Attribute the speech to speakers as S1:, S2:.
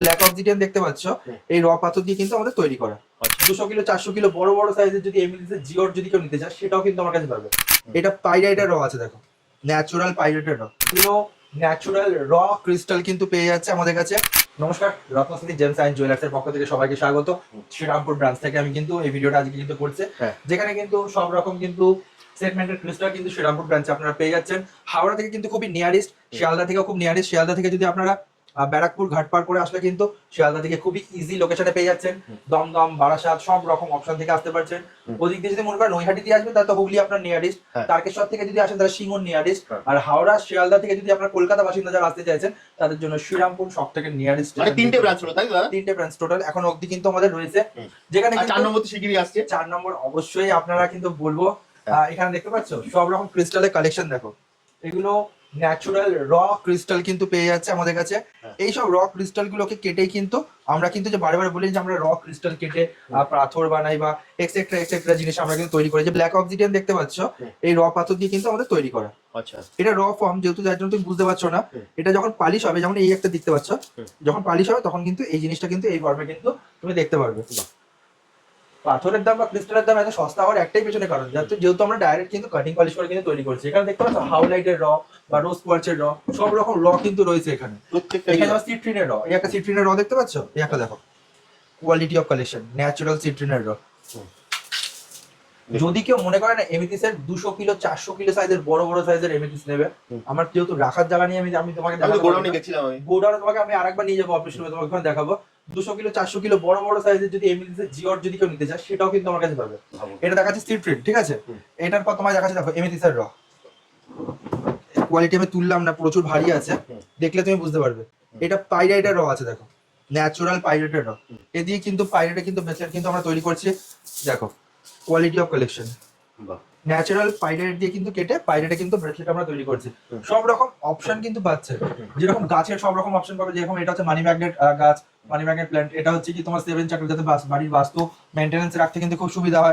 S1: Black obsidian দেখতে পাচ্ছ, এই র পাথর দিয়ে কিন্তু আমাদের তৈরি করা। 200 কিলো 400 কিলো বড় বড় সাইজের যদি এমএলসি জিওর যদি কেউ নিতে চায় সেটাও কিন্তু আমার কাছে পাবে। এটা পাইরাইটের র আছে, দেখো ন্যাচারাল পাইরাইটের র, এগুলো ন্যাচারাল র ক্রিস্টাল কিন্তু পেয়ে যাচ্ছে আমাদের কাছে। নমস্কার, রত্নশ্রী জেমস অ্যান্ড জুয়েলার্স এর পক্ষ থেকে সবাইকে স্বাগত। শ্রীরামপুর ব্রাঞ্চ থেকে আমি কিন্তু এই ভিডিওটা আজকে কিন্তু করছে, যেখানে কিন্তু সব রকম কিন্তু সেগমেন্টের ক্রিস্টাল কিন্তু শ্রীরামপুর ব্রাঞ্চে আপনারা পেয়ে যাচ্ছেন। হাওড়া থেকে কিন্তু খুবই নিয়ারেস্ট, শিয়ালদা থেকেও খুব নিয়ারেস্ট। শিয়ালদা থেকে যদি আপনারা ব্যারাকপুর ঘাট পার করে আসলে কিন্তু শিয়ালদা থেকে খুবই ইজি লোকেশনে পেয়ে যাচ্ছেন। দমদম, বারাসাত সব রকম অপশন থেকে আসতে পারছেন। ওদিক দিয়ে যদি মনে করেন নৈহাটি দিয়ে আসবেন তাহলে তো হুগলি আপনার নিয়ারেস্ট, তারকেশ্বর থেকে যদি আসেন তাহলে সিঙ্গুর নিয়ারেস্ট, আর হাওড়া শিয়ালদা থেকে যদি আপনার কলকাতা বাসিন্দা যারা আসতে চাইছেন তাদের জন্য শ্রীরামপুর সব থেকে নিয়ারেস্ট।
S2: মানে তিনটে ব্রাঞ্চ হলো, তাই তো?
S1: তিনটে ব্রাঞ্চ টোটাল এখন অবধি কিন্তু আমাদের রয়েছে, যেখানে
S2: 4 নম্বর তো শিগগিরই আসছে।
S1: 4 নম্বর অবশ্যই আপনারা কিন্তু বলবো। এখানে দেখতে পাচ্ছ সব রকম ক্রিস্টালের কালেকশন, দেখো এগুলো ন্যাচারাল র ক্রিস্টাল কিন্তু পেয়ে যাচ্ছে আমাদের কাছে। এই সব র ক্রিস্টাল গুলোকে কেটেই কিন্তু আমরা কিন্তু যে বারে বলি যে আমরা র ক্রিস্টাল কেটে পাথর বানাই বা এক্সেট্রা জিনিস আমরা কিন্তু তৈরি করি। যে ব্ল্যাক অবসিডিয়ান দেখতে পাচ্ছ, এই র পাথর দিয়ে কিন্তু আমাদের তৈরি করা।
S2: আচ্ছা,
S1: এটা র ফর্ম যেহেতু, যার জন্য তুমি বুঝতে পারছো না। এটা যখন পালিশ হবে, যেমন এই একটা দেখতে পাচ্ছ, যখন পালিশ হবে তখন কিন্তু এই জিনিসটা কিন্তু এই ফর্মে কিন্তু তুমি দেখতে পারবে। পাথরের দাম বা ক্রিস্টালের দাম এত সস্তা হওয়ার একটাই পেছনে কারণ, যেহেতু আমরা ডাইরেক্ট কিন্তু কাটিং পলিশ করে কিন্তু তৈরি করছি। এখানে দেখতে পাচ্ছ হাউলাইটের র বা রোজ কোয়ার্টজের র, সব রকম র কিন্তু রয়েছে এখানে। এখানে আবার সিট্রিনের র, এই একটা সিট্রিনের র দেখতে পাচ্ছ, এই একটা দেখো কোয়ালিটি অফ কালেকশন ন্যাচারাল সিট্রিনের র। যদি কেউ মনে করে না এমিথিসের 200 কিলো 400 কিলো সাইজের বড় বড় সাইজের এমিথিস নেবে, আমার যেহেতু রাখার জায়গা নিয়ে আমি তোমাকে
S2: গোডাউনে গেছিলাম, আমি
S1: গোডাউনে তোমাকে আমি আরেকবার নিয়ে যাবো অপারেশন, তোমাকে ওখানে দেখাবো। 200 কিলো 400 কিলো বড় বড় সাইজের যদি এমিথিসের জিওর যদি কেউ নিতে চায় সেটাও কিন্তু আমার কাছে পাবে। এটা দেখাচ্ছে সিট্রিন, ঠিক আছে। এটার পর তোমায় দেখাচ্ছে দেখো এমিথিসের র কোয়ালিটি আমি তুললাম না, প্রচুর ভারী আছে, দেখলে তুমি বুঝতে পারবে। এটা পাইরাইটের র আছে, দেখো ন্যাচারাল পাইরাইটের র। এ দিয়ে কিন্তু পাইরাইটে কিন্তু ব্রেসলেট কিন্তু আমরা তৈরি করছি, দেখো quality of collection. Natural pyrite দিয়ে কিন্তু কেটে পাইরাইটে কিন্তু ব্রেসলেট আমরা তৈরি করছি। সব রকম অপশন কিন্তু পাচ্ছে, যেরকম গাছের সব রকম অপশন পাবে। যেরকম এটা হচ্ছে মানি ম্যাগনেট গাছ, মানি ম্যাগনেট প্ল্যান্ট। এটা হচ্ছে কি তোমার 7 চাকরি, যাতে বাড়ির বাস্তু মেইনটেনেন্স রাখতে কিন্তু খুব সুবিধা হয়।